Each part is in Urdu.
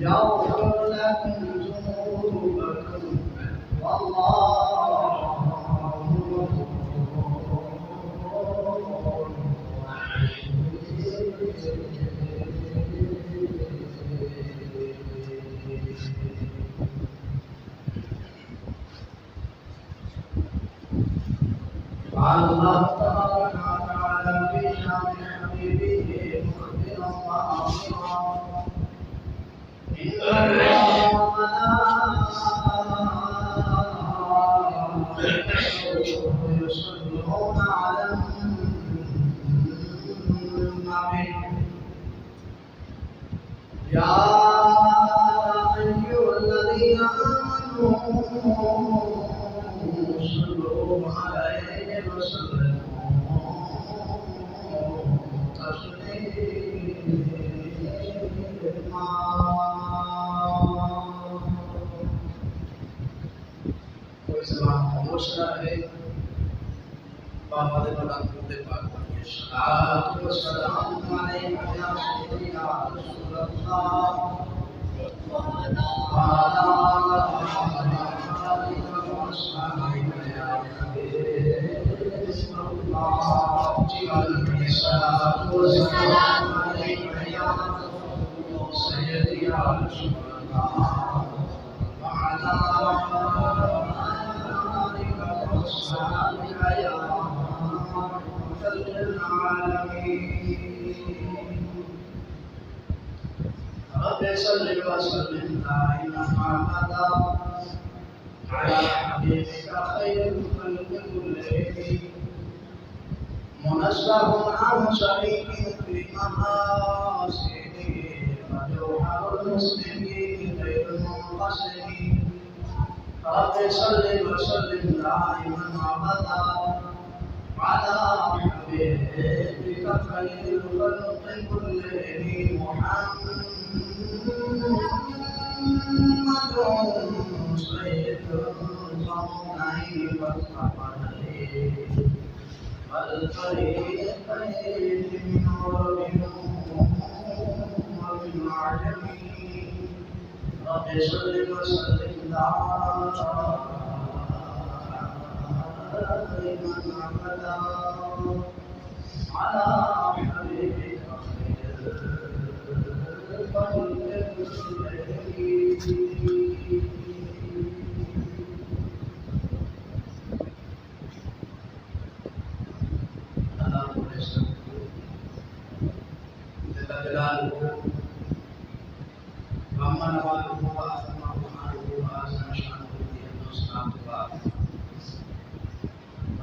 يغفر لكم ذنوبكم والله غفور قال الله تبارك وتعالى في شان حبيبه مخبرا وامرا ان الله وملائكته يصلون على النبي يا ايها الذين امنوا صلوا عليه وسلموا تسليما کوئی زبان خاموش نہ رہے بابا دے بڑا درود پاک پڑھیے صلاۃ و سلام علیک یا سیدنا رسول اللہ وعلی آلہ وصحبہ رب صل وسلم دائما ابدا على حبيبك خير الخلق كلهم منزه عن شريك في محاسنه وجوهر المسلمين غير منقسم رب صل وسلم دائما ابدا على حبيبك خير الخلق كلهم محمد سيد القرنين والثقلين والفريقين من عرب ومن عجم رب صل وسلم دائما ابدا على حبيبك خير الخلق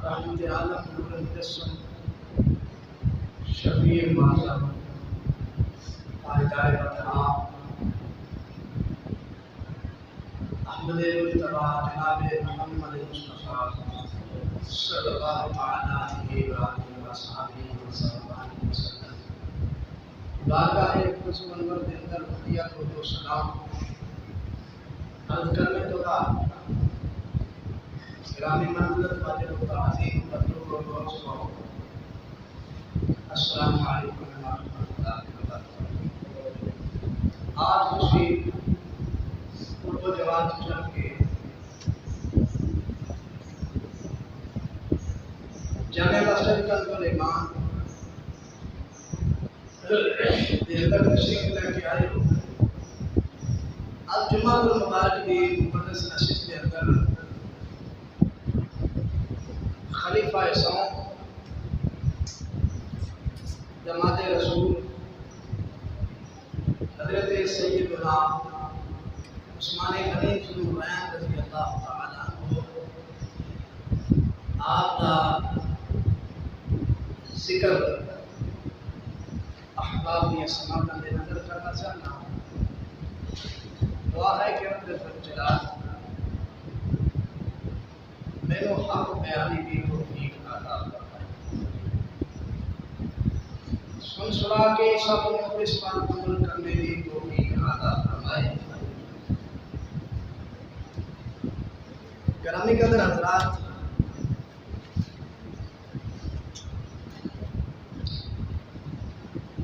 رحمت عالم نور مجسم شفیع معظم قائدہ بطحا احمد مجتبہ جناب محمد مصطفیٰ صلی اللہ تعالیٰ علیہ وآلہ وصحبہ وسلم بارگاہ قدس منور کے اندر بھٹیا کو جو سلام عرض کرنے تو کا گرامی منزلت واجب التعظیم مطلوب و دوستو السلام علیکم ورحمۃ اللہ وبرکاتہ آج خوشی اردو جواب چل کے جامع مسجد کنزل ایمان دیر تک تشریف لے کے آئے ہو آج جمعہ المبارک کی مقدس نشست کے اندر خلیفہ سوم جماعت رسول حضرت سیدنا عثمان غنی ذوالنورین رضی اللہ تعالی عنہ آپ کا ذکر احباب نے سماعت میں نظر کرنا چاہنا دعا ہے کہ رب ذوالجلال میرے حق بیانی بھی توفیق عطا فرمائے سن سنا کے سب اس پر عمل کرنے کی توفیق عطا فرمائے گرامی قدر حضرات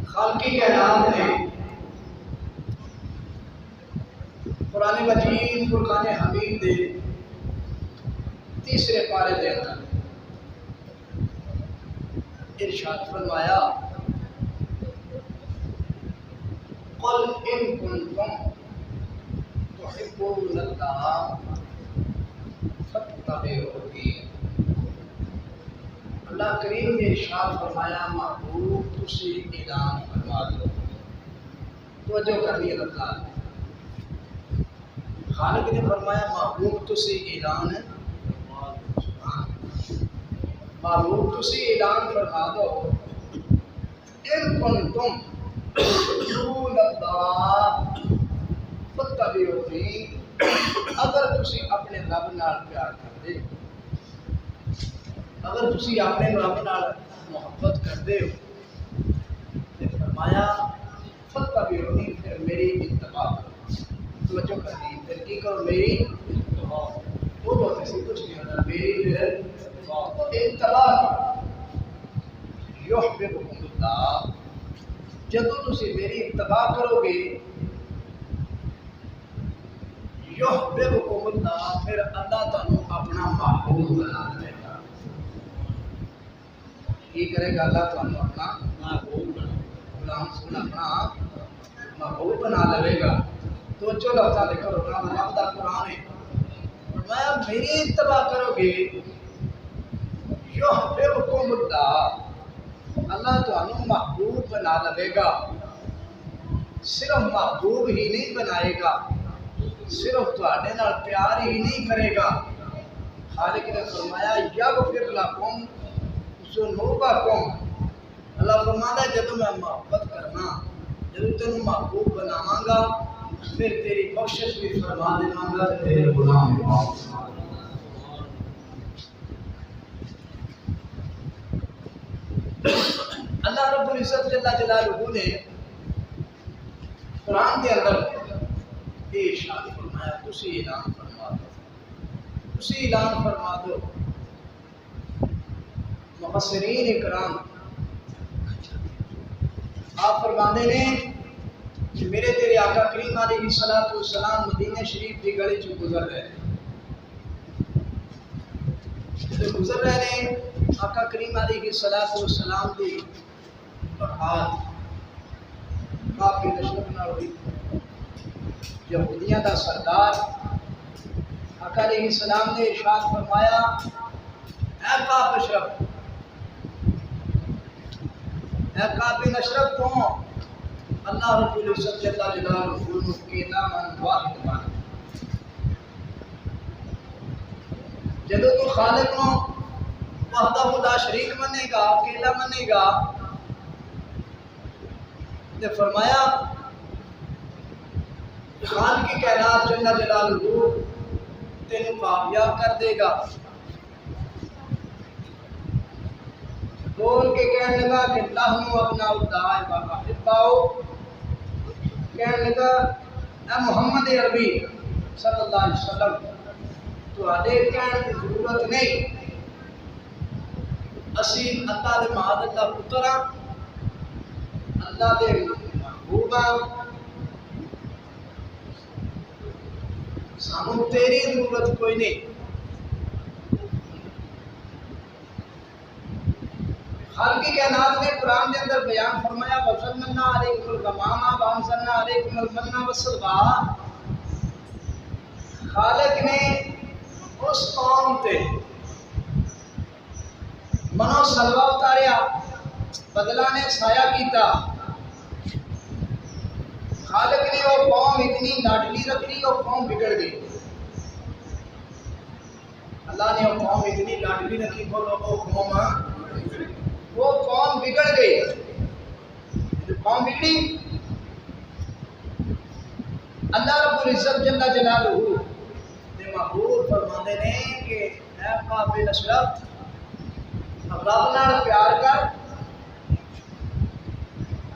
خالقی کائنات نے قرآن مجید فرقان حمید دے تیسرے پارے دے اندر ارشاد فرمایا قل ان کنتم تحبون اللہ فاتبعونی۔ اللہ کریم نے ارشاد فرمایا محبوب تسی اعلان فرما دو۔ توجہ کرنی ہے اللہ خالق نے فرمایا محبوب تسی اعلان محبوب تسی اعلان فرما دو ان کنتم تحبون اللہ فاتبعونی، اگر تسی اپنے رب نال پیار کردے اگر تسی اپنے رب نال محبت کردے ہو تے فرمایا فاتبعونی، پھر میری اتباع کرو۔ توجہ کرنی، پھر کی کرو؟ میری اتباع۔ وہ بہت ایسی کچھ نہیں ہوتا، میری پھر اتباع کرو۔ یحببکم اللہ، جدو تسی میری اتباع کرو گے یحببکم اللہ، پھر اللہ تانوں اپنا محبوب بنا لے گا۔ کی کرے گا؟ اللہ تانوں اپنا محبوب بنا اپنا محبوب بنا لے گا۔ تو چلو اللہ دیکھو رب دا قرآن ہے، فرمایا میری اتباع کرو گے یحببکم اللہ، اللہ تانوں محبوب بنا لے گا۔ صرف محبوب ہی نہیں بنائے گا، صرف تواڈے نال پیار ہی نہیں کرے گا، خالق نے فرمایا یغفر لکم ذنوبکم، اللہ فرماتا ہے جدوں میں محبت کرنا، جدوں تینوں محبوب بناواں گا پھر تیری بخشش بھی فرما دےواں گا تے تیرے گناہ بھی معاف فرما دوں گا۔ اللہ رب العزت جل جلالہ نے قرآن کے اندر یہ ارشاد فرمایا تسی اعلان فرما دو، تسی اعلان فرما دو۔ مفسرین اکرام آپ فرماندے نے کہ میرے تیرے آقا کریم علیہ الصلوۃ والسلام مدینہ شریف کی گلی چ گزر رہے جو گزر رہے نے آقا کریم علیہ الصلوۃ والسلام کی وفات کافی نشرت نہ ہوئی۔ یہودیاں دا سردار آقا علیہ السلام نے ارشاد فرمایا اے کعب اشرف، اے کعب اشرف کو اللہ رب العزت جل جلالہ کے نام واحد مان، جدو تو خالق نو وحدہ لا شریک منے گا، اکیلا منے گا، نے فرمایا خالق کی کائنات جل جلالہ تینوں کامیاب کر دے گا۔ بول کے کہنے لگا کہ نحن ابناء اللہ و احباؤہ، کہنے لگا اے محمد عربی صلی اللہ علیہ وسلم تواڈے کہنے کی ضرورت نہیں، اسی اللہ دے معاذ اللہ پتر ہاں، اللہ دے محبوب ہاں، سانوں تیری ضرورت کوئی نہیں۔ خالق کی کائنات نے قرآن کے اندر بیان فرمایا وَصَلَّنَا عَلَيْكُمُ الْغَمَامَ وَأَنزَلْنَا عَلَيْكُمُ الْمَنَّ وَالسَّلْوَىٰ، خالق نے اس قوم تے منو سلوہ اتاریا، بدلہ نے سایہ کیتا۔ خالق نے وہ قوم اتنی لاڈلی رکھی، وہ قوم بگڑ گئی۔ اللہ نے وہ قوم اتنی لاڈلی رکھی، وہ قوم بگڑ گئی۔ قوم بگڑی، اللہ رب العزت جل جلالہ نے محبوب فرماندے نے کہ اے قابل اشرف رب نال پیار کر،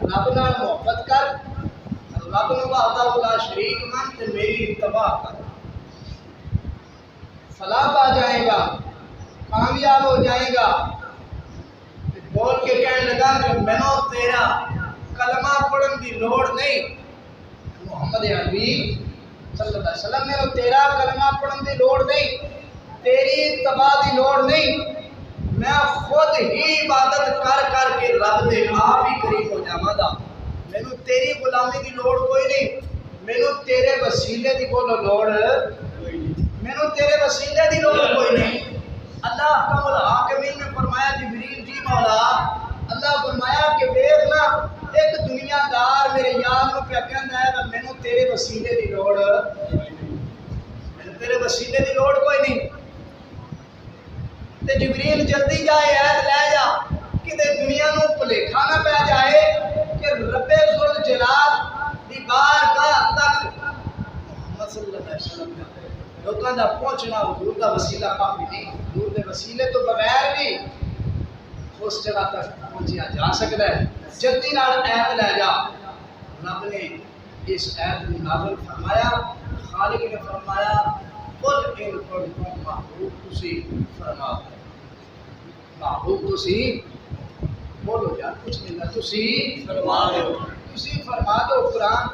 رب نال محبت کر، رب نو وحدہ لا شریک من تے میری اتباع کر، فلاح پا جائے گا، کامیاب ہو جائے گا۔ بول کے کہنے لگا کہ مینوں تیرا کلمہ پڑھن دی لوڑ نہیں، محمد عربی صلی اللہ علیہ وسلم نے تیرا کلمہ پڑھن دی لوڑ نہیں، تیری اتباع دی لوڑ نہیں، میں خود ہی عبادت کر کر کے رب دے آپ ہی قریب ہو جاواں گا، مینوں تیری غلامی دی لوڑ کوئی نہیں، مینوں تیرے وسیلے دی کوئی لوڑ کوئی نہیں، مینوں تیرے وسیلے دی لوڑ کوئی نہیں۔ اللہ احکم الحاکمین نے فرمایا جبریل جی مولا، اللہ فرمایا کہ دیکھنا ایک دنیا دار میرے یار نو پیا کہندا ہے کہ مینوں تیرے وسیلے دی لوڑ مینوں تیرے وسیلے دی لوڑ کوئی نہیں، تے جبریل جلدی جائے عہد لے جا کہ دنیا نو بھلیکھا نہ پہ جائے کہ رب ذوالجلال دی بارگاہ تک محمد صلی اللہ علیہ وسلم لوگوں کا پہنچنا حضور کا وسیلہ کافی نہیں، حضور کے وسیلے تو بغیر بھی اس جگہ تک پہنچیا جا سکتا ہے۔ جلدی نال عہد لے جا، رب نے اس عہد کو نازل فرمایا، خالق نے فرمایا قل ان کنتم محبوب تسی فرما دو، محبوب تسی بولو یار کچھ نہیں نہ تسی فرما دو، تسی فرما دو۔ قرآن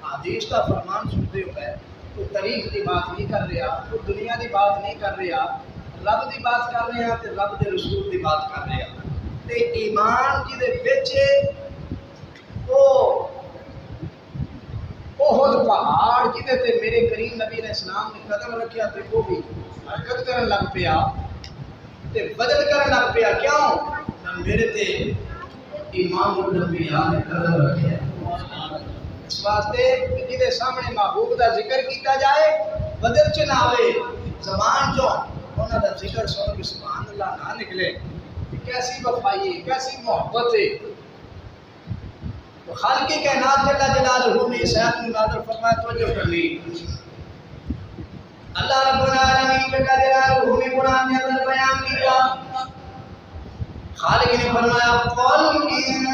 حدیث کا فرمان سنتے ہوئے کوئی تاریخ کی بات نہیں کر رہا، کوئی دنیا کی بات نہیں کر رہا، رب کی بات کر رہے ہیں تے رب دے رسول کی بات کر رہے ہیں تے ایمان جی دے وچ بہت پہاڑ جہدے تے میرے کریم نبی علیہ السلام نے قدم رکھیا تے وہ بھی حرکت کرن لگ پیا تے وجد کرن لگ پیا، کیوں نہ میرے تے امام الانبیاء نے قدم رکھیا، اس واسطے جہدے سامنے محبوب دا ذکر کیتا جائے بدل چ نہ آوے، زبان جو انہاں دا ذکر سن کے سبحان اللہ نہ نکلے، کیسی وفائی ہے، کیسی محبت ہے۔ تو خالق کائنات جل جلالہ نے اس آیت میں نازل فرمایا، توجہ کرنی، اللہ رب العالمین جل جلالہ نے قرآن کے اندر بیان کیا، خالق نے فرمایا قل ان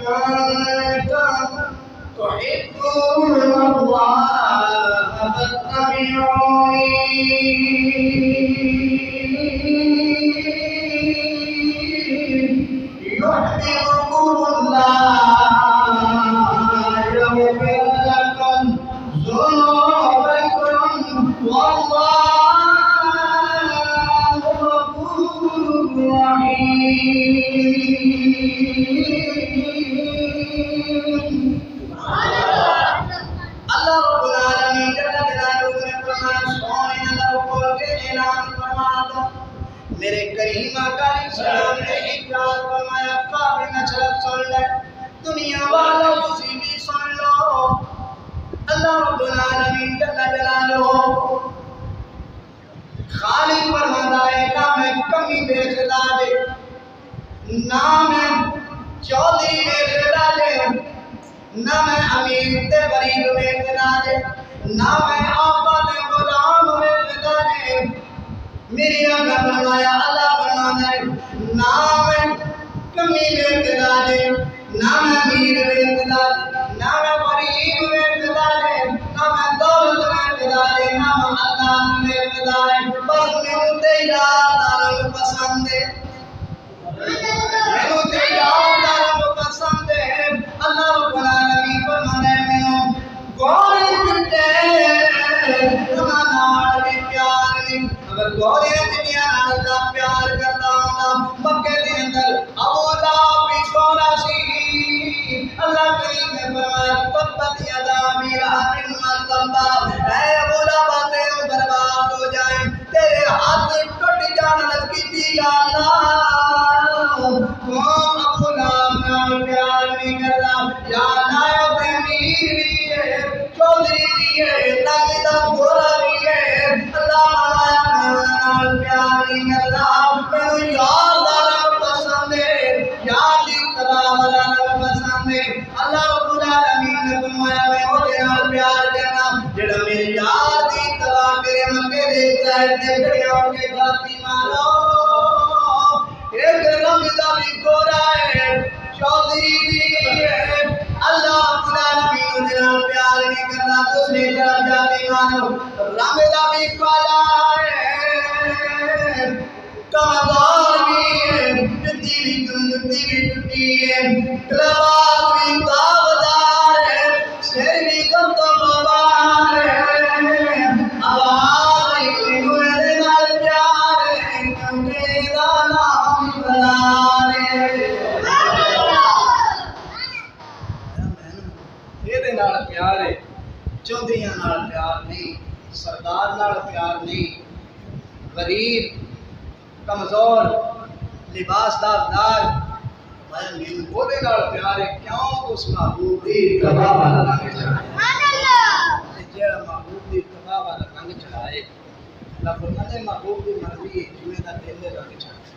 کنتم تحبون اللہ فاتبعونی يحببكم الله يغفر لكم ذنوبكم والله غفور رحيم۔ اللہ رب العالمین جل جلالہ نے فرمایا سونے اللہ کو اعلان فرما دو، میرے کریم آقا علیہ السلام نے اقرار فرمایا، قابل نشرت سن لے، دنیا والوں تسی بھی سن لو، اللہ رب العالمین جل جلالہ خالق فرماتا ہے نہ میں کمی دیکھتا دے، نہ میں چودھری دیکھتا دے، نہ میں امیر تے غریب دیکھتا دے، نہ میں آقا تے غلام دیکھتا دے، میری آقا فرمایا اللہ فرماتا ہے نہ میں کمی دیکھتا دے، نہ میں امیر دیکھتا دے، نہ میں غریب دیکھتا دے، نہ میں دولت دیکھتا دے، نہ میں اللہ دیکھتا ہے، بس میں تیرا دارم پسند ہے، میں تیرا دارم پسند ہے۔ اللہ رب العالمین فرماتا ہے میں گوری کتے تمہارا بھی پیار نہیں، اگر گوری دنیا اللہ پیار کرتا ہوں مکے دے اندر ابو لہب بھی سونا سی، اللہ کریم نے فرمایا تبت یدا ابی لہب وتب، اے ابو لہب تیرے برباد ہو جائیں، تیرے ہاتھ ٹوٹ جان لگی تھی، یا اللہ کون ابو لہب نال پیار نہیں کرتا، یا اللہ تے امیر بھی ہے، چودھری بھی ہے، لگتا گورا بھی ہے، اللہ نال پیار نہیں کرتا، میں یار دارم پسند ہے، یار دی تباہ والا پسند ہے۔ اللہ رب العالمین نے فرمایا میں وہ نال پیار کرنا جڑا میرے یار دی تباہ کرے، مکے دے ظاہر تے کھڑے ہو کے گاتی مارو، ایک رنگ دا بھی گورا ہے، چودھری بھی ہے، اللہ رب العالمین دے نال پیار نہیں کرتا، دوسری طرف جاتی مارو رنگ دا بھی کالا ہے، کمدار بھی ہے، جتی بھی ٹوٹی ہے، لباس بھی داغدار ہے، سر بھی کم تو غبار ہے، یہ پیار ہے، چودھریاں نال پیار نہیں، سردار نال پیار نہیں، غریب کمزور لباس دار وہ پیار ہے۔ کیوں اس محبوب دی اتباع والا رنگ چڑھائے، جہاں محبوب دی اتباع والا رنگ چڑھائے، اللہ فرماتے ہیں محبوب دی مرضی جویں دا دل دے رنگ چڑھائے،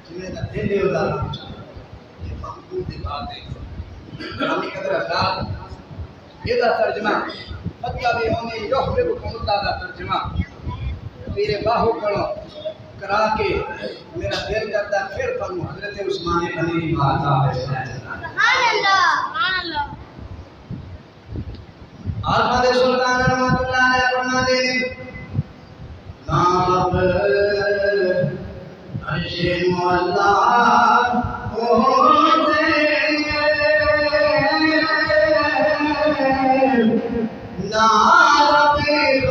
جویں دا دل دے دا رنگ چڑھائے، یہ محبوب دی بات ہے۔ گرامی قدر حضرات، یہ دا ترجمہ فَاتَّبِعُونِی یُحْبِبْکُمُ اللہ دا ترجمہ پیر باہو پڑھو کرا کے میرا دل کرتا پھر پڑھوں حضرت عثمان غنی کی بات آئے۔ سبحان اللہ، سبحان اللہ۔ عارفہ دے سلطان رحمت اللہ علیہ فرما دے نام عرش مولا ہوتے نام غنی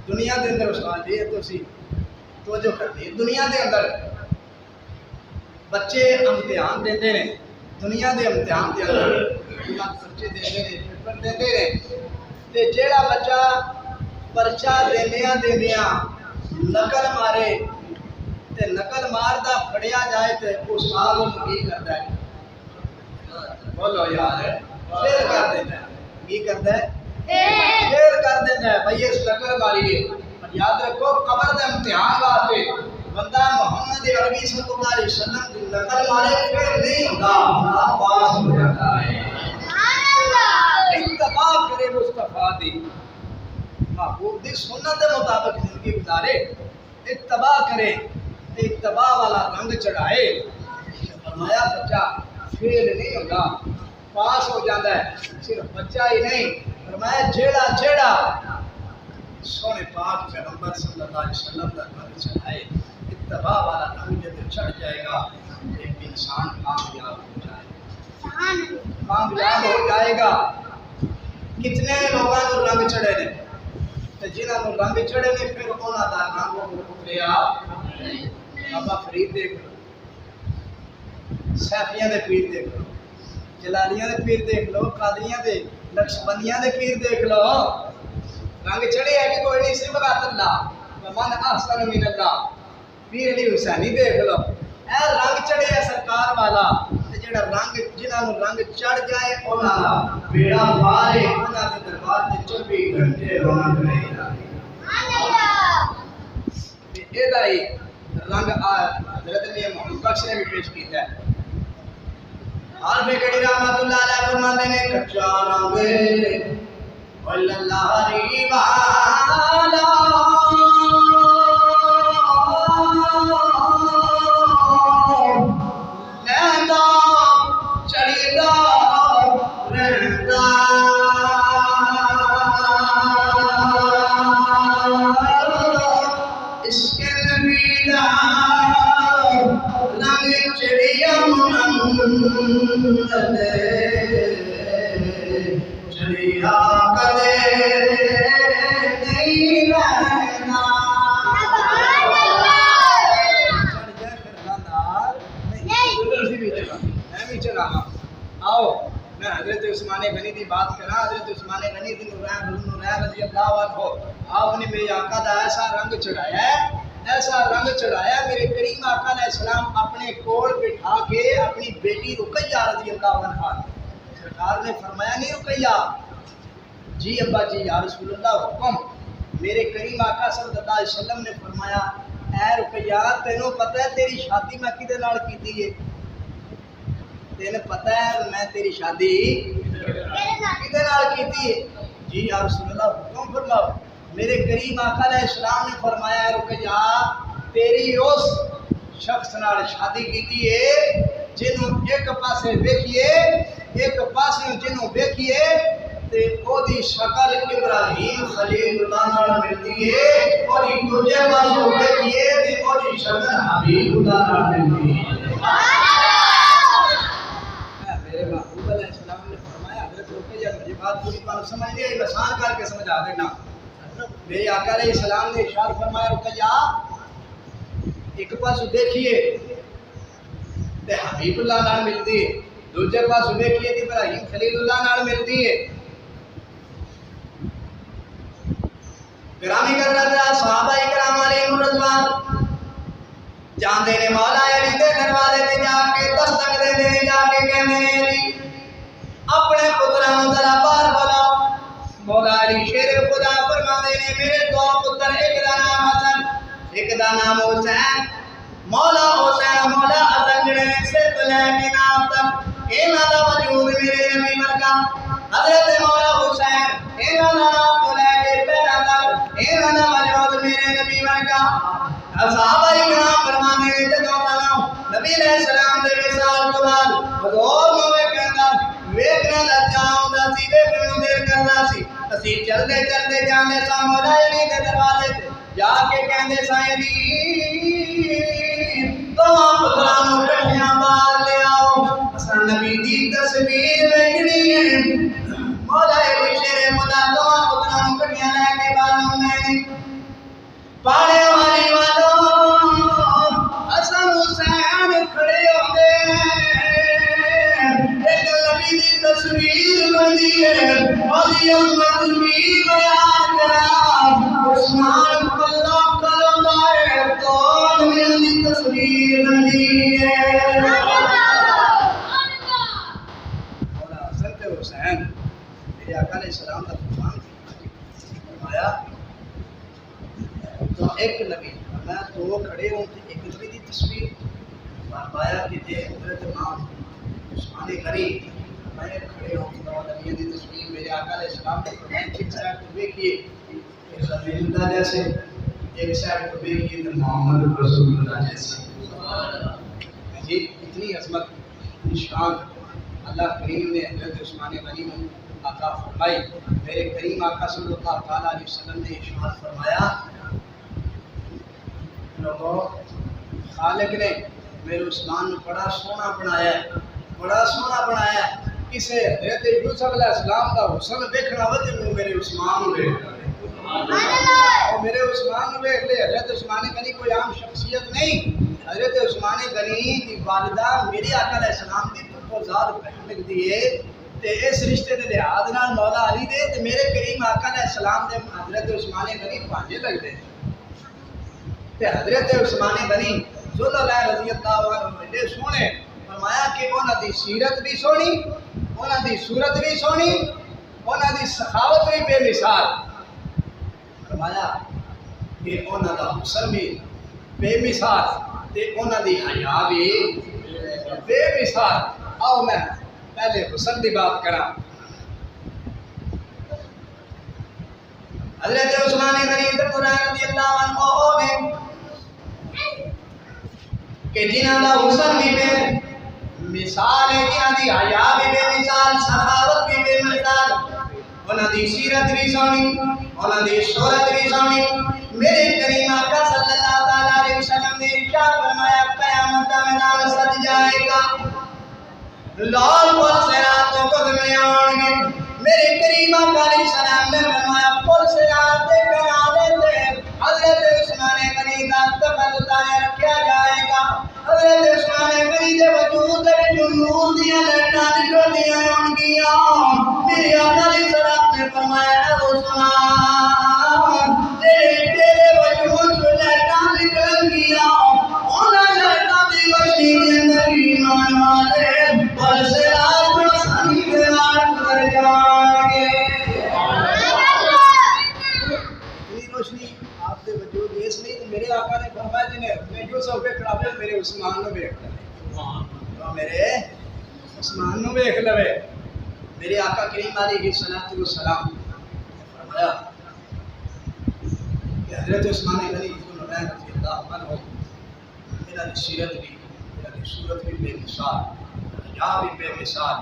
دنیا دے اندر استاد یہ تو سی توجہ کرتے دنیا دے اندر بچے امتحان دیتے ہیں، دنیا دے امتحان دے اندر پرچے دیتے ہیں، پیپر دیتے ہیں، تے جیڑا بچہ پرچہ دیندیاں نقل مارے تے نقل ماردا پھڑیا جائے تے استاد انہوں کی کرتا ہے؟ بولو یار، فیل کر دیتا ہے۔ کی کرتا ہے؟ فیل کر دیتا ہے۔ بھئی اس نقل ماری ہے، یاد رکھو قبر دے امتحان واسطے بندہ محمد عربی صلی اللہ علیہ وسلم کی نقل مارے فیل نہیں ہوتا، پاس ہو جاتا ہے۔ اتباع کرے مصطفیٰ دی، محبوب دی سنت کے مطابق زندگی گزارے، اتباع کرے، اتباع والا رنگ چڑھائے۔ فرمایا بچہ فیل نہیں ہوگا، پاس ہو جاتا ہے۔ صرف بچہ ہی نہیں، فرمایا جیڑا سونے پاک پیغمبر صلی اللہ علیہ وسلم کا رنگ چڑھائے، اتباع والا رنگ جب چڑھ جائے گا ایک انسان کامیاب ہو جائے گا، کامیاب ہو جائے گا۔ کتنے لوگوں کو رنگ چڑھے نے، جنہوں کو رنگ چڑھے نے پھر انہوں کا رنگ اتریا نہیں۔ بابا فرید دیکھ لو، سیفیاں دے پیر دیکھ لو، جلالیاں دے پیر دیکھ لو، قادریاں دے نقشبندیاں دے پیر دیکھ لو، رنگ چڑھے ہے کہ کوئی نہیں، صرف رات اللہ ومن احسن من اللہ۔ پیر علی حسینی دیکھ لو، اے رنگ چڑھے ہے سرکار والا، جڑا رنگ جنہوں رنگ چڑھ جائے انہاں دا بیڑا پار ہے، انہاں دے دربار تے 24 گھنٹے رونق رہے گا۔ یہ رنگ حضرت محمد بخش نے بھی پیش کیتا ہے۔ عارف گڑھی رحمت اللہ علیہ فرماتے ہیں کچا رنگ اللہ ریوالا لہندا چڑھدا رہندا عشق نبی دا رنگ چڑھیا چڑھیا کدے رضی اللہ عنہ آپ نے میرے آقا دا ایسا رنگ چڑھایا ہے، ایسا رنگ چڑھایا میرے کریم آقا علیہ السلام اپنے کول بٹھا کے اپنی بیٹی رقیہ رضی اللہ عنہا سرکار نے فرمایا نہیں رقیہ جی ابا جی یا رسول اللہ حکم، میرے کریم آقا صلی اللہ علیہ وسلم نے فرمایا اے رقیہ تینوں پتہ ہے تیری شادی میں کدے نال کیتی ہے؟ تینوں پتہ ہے میں تیری شادی کدے نال کیتی ہے؟ جی یا رسول اللہ حکم فرماؤ۔ میرے کریم آقا علیہ السلام نے فرمایا رقیہ تیری اس شخص نال شادی کیتی ہے جنوں ایک پاسے ویکھیے ایک پاسے جنوں ویکھیے تے او دی شکل ابراہیم خلیل اللہ نال ملتی ہے، اور دوجے پاسے ویکھیے تے او دی شکل حبیب اللہ نال ملتی ہے۔ میرے محبوب علیہ السلام نے فرمایا حضرت رقیہ مجھے بات پوری بات سمجھ نہیں آئی، آسان کر کے سمجھا دینا۔ میرے آقا علیہ السلام نے ارشاد فرمایا رقیہ ایک پاس دیکھیے تے حبیب اللہ نال ملتی ہے، دوجے پاس دیکھیے تے ابراہیم خلیل اللہ نال ملتی ہے۔ گرامی قدر صحابہ کرام علیہم رضوان جاندے نے مولا علی دے دروازے تے جا کے دستک دے دے جا کے کہندے نے علی اپنے پتراں نوں ذرا باہر بلاؤ۔ مولا علی شیر خدا فرماندے نے میرے دو پتر ایک دا نام حسن ایک دا نام حسین، مولا حسین مولا حسن جڑے نے سر تو لے کے نام تک انہاں دا وجود میرے نبی ورگا، حضرت مولا حسین انہاں دا نام تو لے کے پیرا تک انہاں دا وجود میرے نبی ورگا۔ صحابہ کرام فرماندے نے جدوں تانوں نبی علیہ السلام دے وصال تو بعد حضور نوں ویکھنا دا چاہندا سی، ویکھن نوں دل کردا سی، اسی چلدے چلدے جاندے ساں مولا علی دے دروازے تے جا کے کہندے ساں علی تمام پتراں نوں کٹھیاں باہر لے آؤ، اساں نبی دی تصویر ویکھنی ہے۔ مولا علی شیر خدا تمام پتراں نوں کٹھیاں لے کے باہر آوندے نے، پاڑے والی والوں حسن حسین کھڑے ہوندے ایک نبی دی تصویر بندی ہے، علی احمد بھی بیان کرا عثمان کلو کلو دائے تو میری تصویر بندی ہے۔ مولا حسن تے حسین میرے آقا علیہ السلام کا فرمان فرمایا تو ایک نبی میں دو کھڑے ہوں تے ایک نبی دی تصویر فرمایا کہ جے حضرت امام عثمان غنی میں کھڑے ہوں تو نبی دی تصویر میرے آقا علیہ السلام نے فرمایا کہ سائڈ کو دیکھیے کہ رسول اللہ جیسے ایک سائڈ کو دیکھیے تو محمد رسول اللہ جیسے۔ جی اتنی عظمت شان اللہ کریم نے حضرت عثمان غنی کو عطا فرمائی۔ میرے کریم آقا صلی اللہ تعالیٰ علیہ وسلم نے ارشاد فرمایا لوگوں خالق نے میرے عثمان کو بڑا سونا بنایا ہے، بڑا سونا بنایا ہے، کسے حضرت یوسف علیہ السلام کا حسن دیکھنا ہو تو میرے عثمان کو دیکھ اور میرے عثمان کو دیکھ لے۔ حضرت عثمان غنی کوئی عام شخصیت نہیں، حضرت عثمان غنی دی والدہ میرے آقا علیہ السلام دی تو ذات بہن لگتی ہے تے اس رشتے دے لحاظ نال مولا علی دے تے میرے کریم آقا علیہ السلام دے حضرت عثمان غنی بھانجے لگتے ہیں تے حضرت عثمان غنی ذل اللہ رضی اللہ عنہ بڑے سونے فرمایا کہ انہاں دی سیرت بھی سونی، انہاں دی صورت بھی سونی، انہاں دی سخاوت بھی بے مثال، فرمایا کہ انہاں دا حسن بھی بے مثال تے انہاں دی حیا بھی بے مثال۔ آؤ میں پہلے حسن کی بات کرا۔ حضرت عثمان غنی رضی اللہ عنہ نے کہ جنہاں دا حسن بھی بے مثال ہے، جنہاں دی حیا بھی بے مثال، سخاوت بھی بے مثال، انہاں دی سیرت بھی سونی، انہاں دی صورت بھی سونی۔ میرے کریم آقا صلی اللہ تعالیٰ علیہ وسلم نے ارشاد فرمایا قیامت کا میدان سج جائے گا، لال پل صراط کو گزرنے آن گے۔ میرے کریم آقا علیہ السلام نے فرمایا پل صراط کے کنارے تے حضرت عثمان غنی کا تخت اتارے رکھا جائے گا۔ حضرت عثمان غنی دے وجود دے وچوں نور دیاں لہراں نکلدیاں ہون گیاں، میرے آقا علیہ السلام نے فرمایا اے عثمان تیرے وجود جو لہٹاں نکل گیا انہاں لہٹاں دی وشی کے اندر ایمان والے برسرات روشنی کے بعد کر جائیں گے. روشنی آپ کے وجود اس لیے میرے آقا نے فرمایا جنہیں یوسف کے خلاف میرے عثمان نے دیکھ لے میرے عثمان نے دیکھ لے. میرے آقا کریم علیہ الصلوۃ والسلام نے فرمایا کہ حضرت عثمان غنی رضی اللہ عنہ انہاں دی سیرت بھی انہاں دی صورت بھی بے مثال یا بھی بے مثال.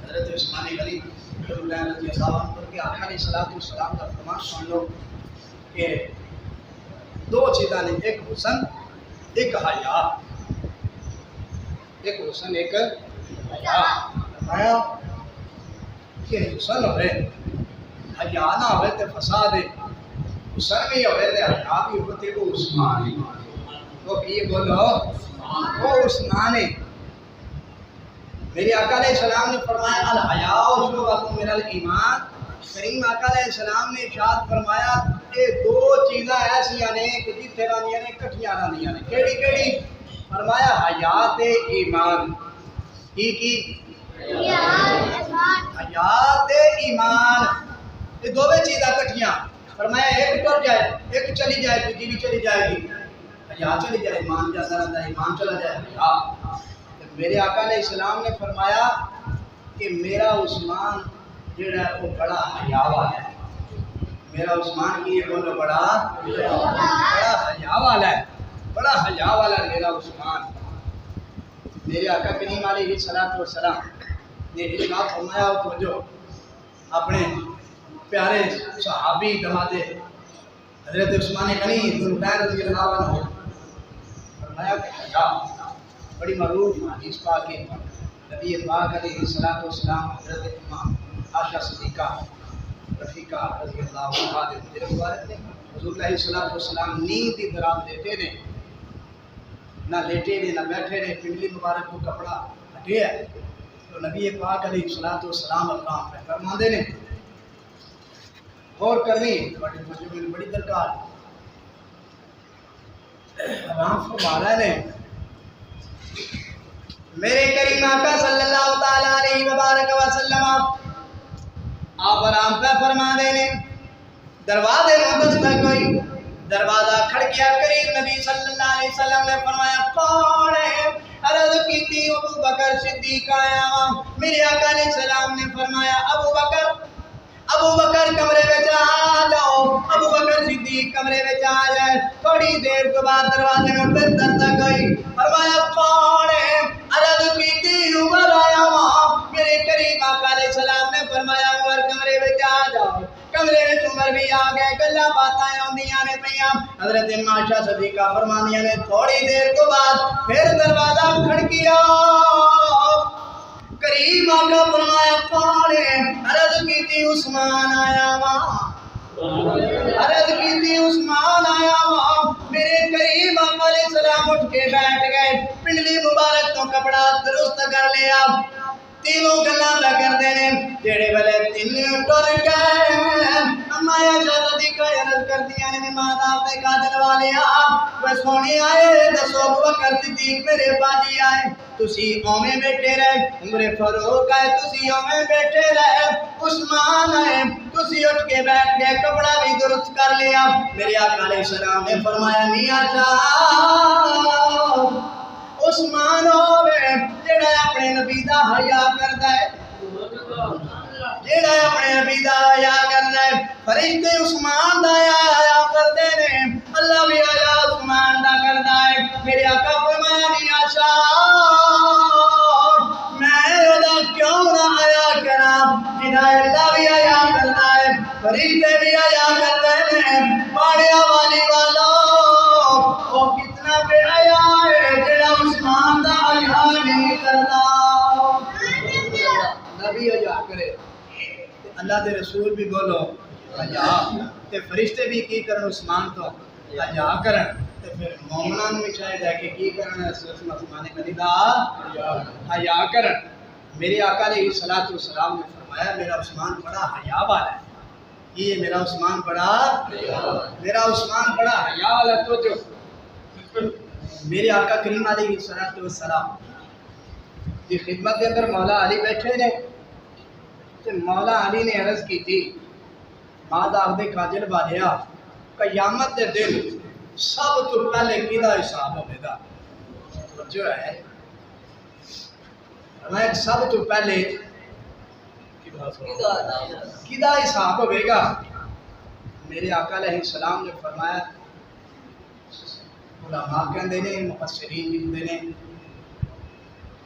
حضرت عثمان غنی رضی اللہ عنہ کے آقا علیہ الصلوۃ والسلام کا فرمان سن لو کہ دو چیزاں نے ایک حسن ایک حیا. ایک حسن ایک حیا. فرمایا کہ حسن ہوئے حیا نہ ہوئے تے فساد ہے. حسن بھی ہوئے تے حیا بھی ہوئے تے وہ عثمان ہے. وہ کی بولو وہ عثمان ہے. میرے آقا علیہ السلام نے فرمایا الحیاء شعبۃ من الایمان. کریم آقا علیہ السلام نے ارشاد فرمایا یہ دو چیزاں ایسیاں نے کہ جتھے رہندیاں نے کٹھیاں رہندیاں نے. کیڑی کیڑی؟ فرمایا حیات ایمان. کی حیات ایمان یہ دو چیزاں کٹھیاں. فرمایا ایک ٹر جائے ایک چلی جائے دوسری بھی چلی جائے گی. حیا چلی جائے ایمان جاتا رہتا ہے ایمان چلا جائے حیا. میرے آقا علیہ السلام نے فرمایا کہ میرا عثمان جڑا ہے وہ بڑا حیا والا ہے. میرا عثمان کی یہ بولو بڑا حیا والا ہے. بڑا حیا والا ہے میرا عثمان. میرے آقا کریم علیہ الصلوۃ والسلام نے ارشاد فرمایا تو جو اپنے پیارے صحابی دمادے حضرت عثمان غنی رضی اللہ عنہ فرمایا کہ حیا بڑی معروف حدیث پاک ہے. نبی پاک علیہ الصلوۃ والسلام حضرت امام عائشہ صدیقہ رفیقہ رضی اللہ عنہا کے مبارک نے حضور علیہ الصلوۃ والسلام نیند کی درام دیتے نے نہ لیٹے نے نہ بیٹھے نے. پنڈلی مبارک کو کپڑا ہٹے ہے تو نبی پاک علیہ الصلوۃ والسلام آرام پہ فرماندے نے. غور کرنی بڑی مجھے بڑی درکار آرام فرما رہے نے. میرے کریم آقا صلی اللہ تعالی علیہ وبارک وسلم آپ آرام پہ فرما دے نے. دروازے میں دستک ہوئی. دروازہ کھڑکیا. قریب نبی صلی اللہ علیہ وسلم نے فرمایا کون ہے؟ عرض کی تھی ابو بکر صدیق آیا. میرے آقا علیہ السلام نے فرمایا ابو بکر کمرے میں آ جاؤ. ابو بکر صدیق کمرے میں آ جائے. تھوڑی دیر کے بعد دروازے میں پھر دستک ہوئی. فرمایا کون ہے؟ عرض کی تھی عمر آیا ہوں. میرے قریب آقا علیہ السلام نے فرمایا عمر کمرے میں آ جاؤ. کمرے میں عمر بھی آ گئے. گلا باتیں ہوندیاں نے پیاں. حضرت عائشہ صدیقہ فرمانیاں نے تھوڑی دیر کے بعد پھر دروازہ کھڑکیا. کریم آقا فرمایا کون ہے؟ عرض کی تھی عثمان آیا وہاں. عرض کی تھی عثمان آیا وہاں. میرے کریم آقا علیہ السلام اٹھ کے بیٹھ گئے. پنڈلی مبارک تو کپڑا درست کر لیا. تینوں گلاں دا کردے نے. جڑے ویلے تین ٹر گئے اما عائشہ صدیقہ عرض کردیاں نے ماں تے کاجل والیا وہ سونے آئے دسو ابو بکر صدیق میرے باجی آئے تسی اوویں بیٹھے رہے. عمر فاروق آئے تسی اوویں بیٹھے رہے. عثمان آئے تسی اٹھ کے بیٹھ گئے. کپڑا بھی درست کر لیا. میرے آقا علیہ السلام نے فرمایا میاں جان عثمان ہوے جڑا اپنے نبی دا حیا کردا ہے. جڑا اپنے نبی دا حیا کردا ہے. فرشتے عثمان دا حیا کردے نے. اللہ بھی حیا عثمان دا کردا ہے. میرے آقا فرمایا نہیں عائشہ میں اودا کیوں نہ حیا کراں جڑا اللہ بھی حیا کردا ہے. فرشتے بھی حیا کردے نے. پاڑیا والی والو او کتنا بے حیا ہے جڑا عثمان دا حیا نہیں کردا. نبی حیا کرے اللہ دے رسول بھی بولو حیا تے فرشتے بھی کی کرن عثمان تو حیا کرن تے پھر مومناں نوں بھی چاہیے کہ کی کرن عثمان غنی دا حیا کرن. میرے آقا علیہ الصلوۃ والسلام نے فرمایا میرا عثمان بڑا حیا والا ہے، یہ میرا عثمان بڑا حیا والا ہے۔ تو جو میرے آقا کریم علیہ السلام کی خدمت کے اندر مولا علی بیٹھے نے، تو مولا علی نے عرض کی تھی بعد آخدے کاجل والیا قیامت کے دن سب تو پہلے کیدا حساب ہوئے گا؟ جو ہے میں سب تو پہلے کیدا حساب ہوئے گا؟ میرے آقا علیہ السلام نے فرمایا، علماء کہندے نے، مفسرین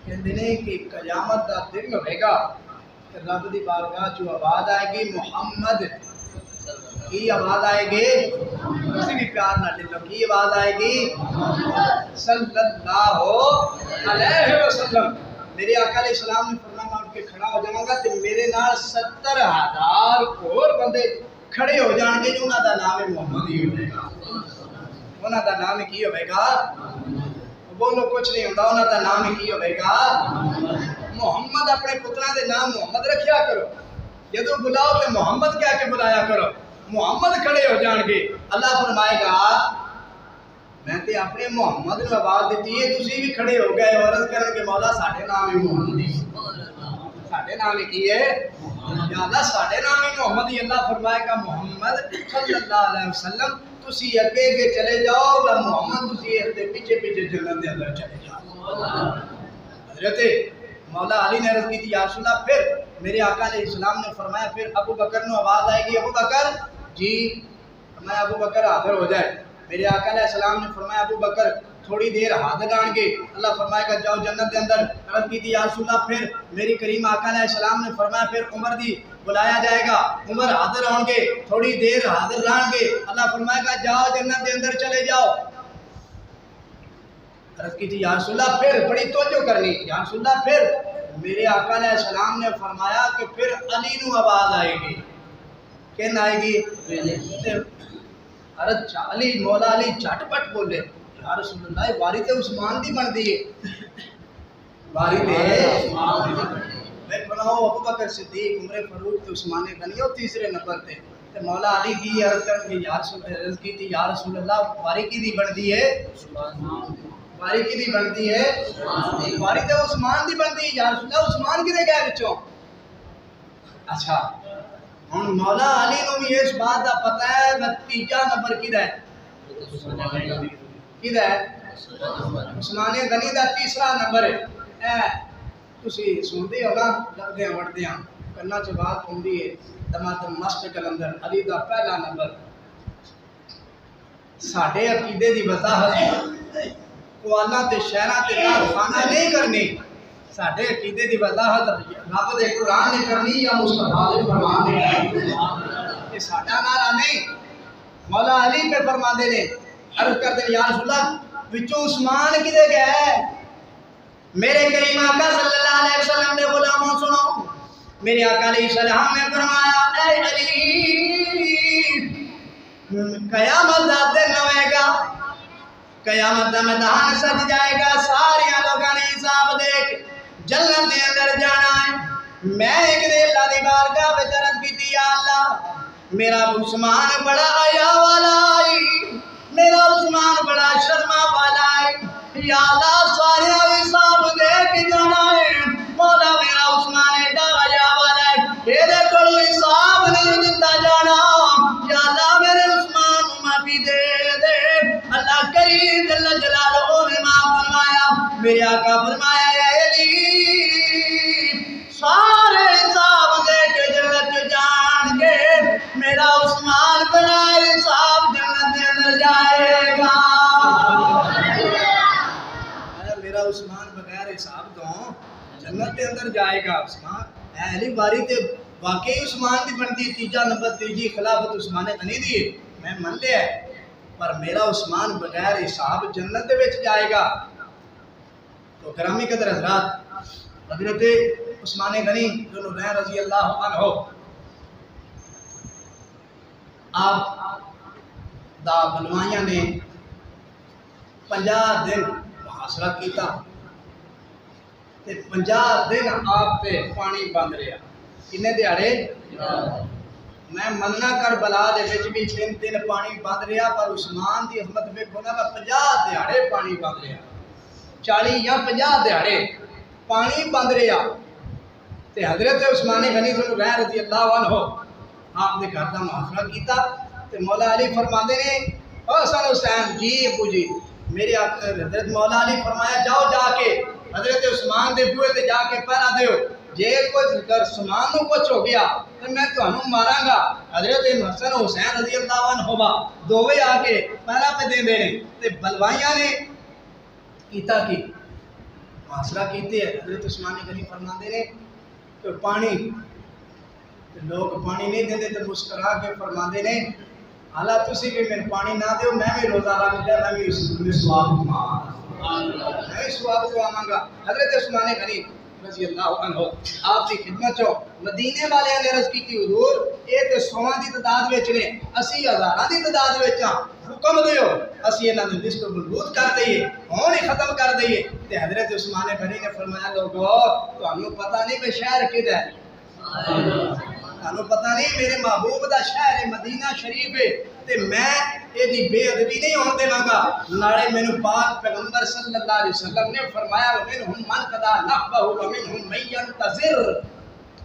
کہندے نے کہ قیامت دا دن ہوئے گا کہ رب دی بارگاہ جو آواز آئے گی محمد کی آواز آئے گی، کسی بھی پیار نہ دلو کی آواز آئے گی صلی اللہ علیہ وسلم۔ میرے آقا علیہ السلام نے فرمایا میں اٹھ کے کھڑا ہو جاؤں گا تو میرے نال 70,000 اور بندے کھڑے ہو جان گے جو انہاں دا نام محمد ہی ہوئے گا، انہاں دا نام کی ہوئے گا؟ بولو کچھ نہیں ہوتا، انہاں دا نام کی ہوئے گا محمد۔ اپنے پتران دے نام محمد رکھیا کرو، جدو بلاؤ کہ محمد کہہ کے بلایا کرو، محمد کھڑے ہو جان گے۔ اللہ فرمائے گا میں تے اپنے محمد نے آواز دیتی ہے، تسی بھی کھڑے ہو گئے اور عرض کرن کہ مولا ساڈے نام ہی محمد ہی، ساڈے نام ہی کی ہے یا اللہ ساڈے نام ہی محمد ہی۔ اللہ فرمائے گا محمد صلی اللہ علیہ وسلم تسی اگے کے چلے جاؤ اور محمد تسی اس دے پیچھے پیچھے جنت دے اندر چلے جاؤ۔ حضرت مولا علی نے عرض کی تھی یا رسول اللہ، پھر میرے آقا علیہ السلام نے فرمایا پھر ابو بکر نے آواز آئے گی، ابو بکر جی، فرمایا ابو بکر حاضر ہو جائے۔ میرے آقا علیہ السلام نے فرمایا ابو بکر تھوڑی دیر حاضر آن گے، اللہ فرمائے گا جاؤ جنت دے اندر۔ عرض کی تھی یا رسول اللہ، پھر میری کریم آقا علیہ السلام نے فرمایا پھر عمر دی بلایا جائے گا، عمر حاضر ہوں گے، تھوڑی دیر حاضر رہن گے، اللہ فرمائے گا جاؤ جنت دے اندر چلے جاؤ۔ عرض کی تھی یا رسول اللہ، پھر بڑی توجہ کرنی یا رسول اللہ، پھر میرے آقا علیہ السلام نے فرمایا کہ پھر علی نو آواز آئے گی، کہنا آئے گی؟ عرض علی مولا علی جھٹ پٹ بولے یا رسول اللہ باری تے عثمان دی بن دی ہے، باری تے میں بناؤ ابو بکر صدیق، عمر فاروق تے عثمان غنی اور تیسرے نمبر تے مولا علی کی عرض کر کے یا رسول کی تھی یا رسول اللہ باری کی دی بن دی ہے، باری کی دی بن دی ہے، باری تے عثمان دی بن دی یا رسول اللہ عثمان کی دے گئے بچوں۔ اچھا ہن مولا علی نو بھی اس بات دا پتہ ہے نتیجہ نمبر کیدا ہے؟ کیدا ہے؟ عثمان غنی دا تیسرا نمبر ہے۔ اے تسی سندے ہو نا لگدے وڑدے ہاں کنا چ بات ہوندی ہے دمادم مست کلندر علی دا پہلا نمبر۔ ساڈے عقیدے دی وضاحت قوالاں تے شہراں تے خانہ نہیں کرنی، ساڈے عقیدے دی وضاحت رب دے قرآن نے کرنی یا مصطفیٰ دے فرمان نے کرنی، یہ ساڈا نعرہ نہیں۔ مولا علی پہ فرما دے نے عرض کر دے یا رسول اللہ وچوں عثمان کدے گئے؟ میرے کریم آقا صلی اللہ علیہ وسلم نے غلاموں سنو، میرے آقا علیہ السلام نے فرمایا اے علی قیامت دا دن ہوئے گا، قیامت دا میدان سج جائے گا، سارے لوگوں نے حساب دیکھ جنت دے اندر جانا ہے۔ میں ایک دے اللہ دی بارگاہ وچ عرض کیتی یا اللہ میرا عثمان بڑا حیا والا ہے، میرا عثمان بڑا شرما والا ہے، یا اللہ سارے حساب دیکھ جانا ہے، مولا میرا عثمان ایڈا حیا والا ہے، میرے کول حساب نہیں دیتا جانا، یا اللہ میرے عثمان معافی دے دے۔ اللہ کریم جل جلالہ نے معاف فرمایا، میرے آقا فرمایا اے علی سارے حساب دے کے جنت جان گے، میرا عثمان بڑا حساب جنت دے اندر جائے گا۔ میرا عثمان بغیر حساب تو جنت دے اندر جائے گا۔ عثمان اے علی باری تے واقعی عثمان دی بنتی تیجا نمبر تیجی خلافت عثمان غنی دی میں من لیا ہے، پر میرا عثمان بغیر حساب جنت دے وچ جائے گا۔ تو گرامی قدر حضرات حضرت عثمان غنی رضی اللہ عنہ آپ دا بلوائیاں نے 50 دن محاصرہ کیتا تے 50 دن آپ پہ پانی بند رہا، کنے دیہڑے میں مننا کربلا دے وچ بھی 3 دن پانی بند رہا پر عثمان دی عظمت ویکھو نا 50 دیہڑے پانی بند رہا 40 یا 50 دیہڑے پانی بند رہا تے حضرت عثمان غنی رضی اللہ عنہ آپ نے گھر دا محاصرہ کیتا تے مولا علی فرماندے نے او حسن حسین جی ابو جی میرے آقا حضرت مولا علی فرمایا جاؤ جا کے حضرت عثمان دے بوئے تے جا کے پہرا دیو جے کچھ کر عثمان نو کچھ ہو گیا تو میں تانوں ماراں گا حضرت حسن حسین رضی اللہ عنہما دوویں آ کے پہرا پہ دیندے نے تے بلوائیاں نے کیتا کی محاصرہ کیتے حضرت عثمان غنی فرماندے نے کہ پانی لوگ پانی نہیں دیندے تے مسکرا کے فرماندے نے حالا تسی بھی میں پانی نہ دیو میں بھی روزہ رکھ لیا میں بھی اس میں ثواب میں ثواب کو آواں گا حضرت عثمان غنی رضی اللہ عنہ آپ کی خدمت چو مدینے والے نے عرض کی حضور اے تے 100 دی تعداد وچ نے 80,000 دی تعداد وچ حکم دیو اسی انہاں دی لسٹ مضبوط کر دئیے ہون ہی ختم کر دئیے تے حضرت عثمان غنی نے فرمایا لوگو تانوں پتہ نہیں کہ شہر کدھر ہے تانوں پتہ نہیں میرے محبوب دا شہر ہے مدینہ شریف ہے تے میں اے دی بے ادبی نہیں ہون دیواں گا نالے مینوں پاک پیغمبر صلی اللہ علیہ وسلم نے فرمایا ومنہم من قضا نحبہ ومنہم من ينتظر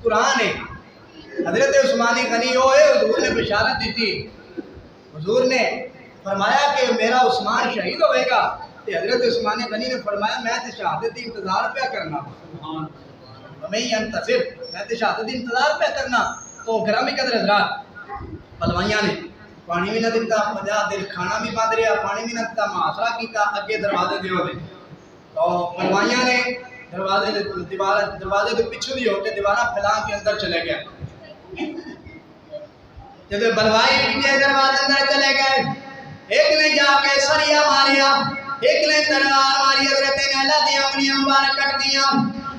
قرآن ہے حضرت عثمان غنی ہوئے حضور نے بشارت دی تھی حضور نے فرمایا کہ میرا عثمان شہید ہوئے گا تے حضرت عثمان غنی نے فرمایا میں تے شہادت دی انتظار پہ کرنا ومن ينتظر میں تے شہادت دی انتظار پہ کرنا تو گرامی قدر حضرات بلوائیاں نے پانی بھی نہ دیتا 50 دن کھانا بھی بند رہا پانی بھی نہ دیتا محاصرہ کیتا اگے دروازے دیو دے تو بلوائیاں نے دروازے کے پیچھے دی ہو کے دیوارہ پھیلان کے اندر چلے گئے جب بلوائی کے دروازے اندر چلے گئے ایک نے جا کے سریا ماریا ایک نے تلوار ماری حضرت نے اللہ دی انگلیاں مبارک کٹ دیا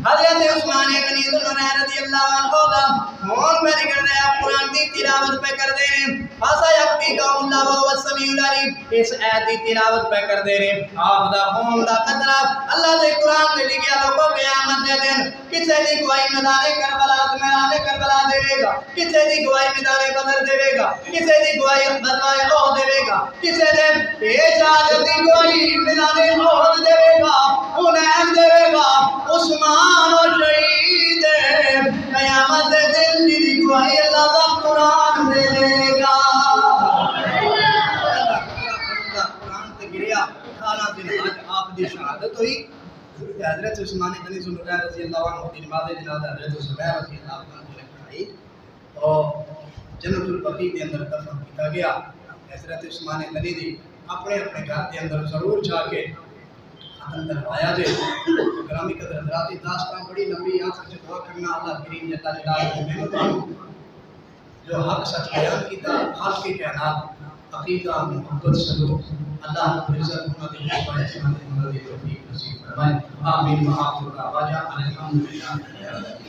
حضرت عثمان غنی رضی اللہ عنہ دا مون پہ نکل رہا قرآن دی تلاوت پہ کر دے رہے فاسا یقی قوم اللہ و السمیع العلیم اس آیت دی تلاوت پہ کر دے رہے آپ دا خون دا قطرہ اللہ دے قرآن دے لکھیا لوگوں قیامت دے دن کسے دی گواہی میدان کربلا دے گا کسے دی گواہی میدان بدر دے گا کسے دی گواہی بدوائے احد دے گا کسے دے پیش آج دی گواہی میدان احد دے گا حنین دے گا عثمان و شہید قیامت دن دی گواہی اللہ دا قرآن دے گا قرآن تے گریا 18 دن آج آپ دی شہادت ہوئی حضرت عثمان غنی رضی اللہ عنہ کی نماز جنازہ حضرت زبیر رضی اللہ عنہ نے پڑھائی اور جنت البقیع کے اندر دفن کیا گیا حضرت عثمان غنی دی اپنے اپنے گھر کے اندر ضرور جا کے ختم کروایا جائے گرامی قدر حضرات داستان بڑی لمبی یہاں سے دعا کرنا اللہ کریم جل جلالہ جو حق سچ بیان کیتا حق کی کائنات عقیدہ محبت سلوک اللہ رب العزت محمد علیہ وسلم توفیق نصیب فرمائے آمین وآخر دعوانا الحمدللہ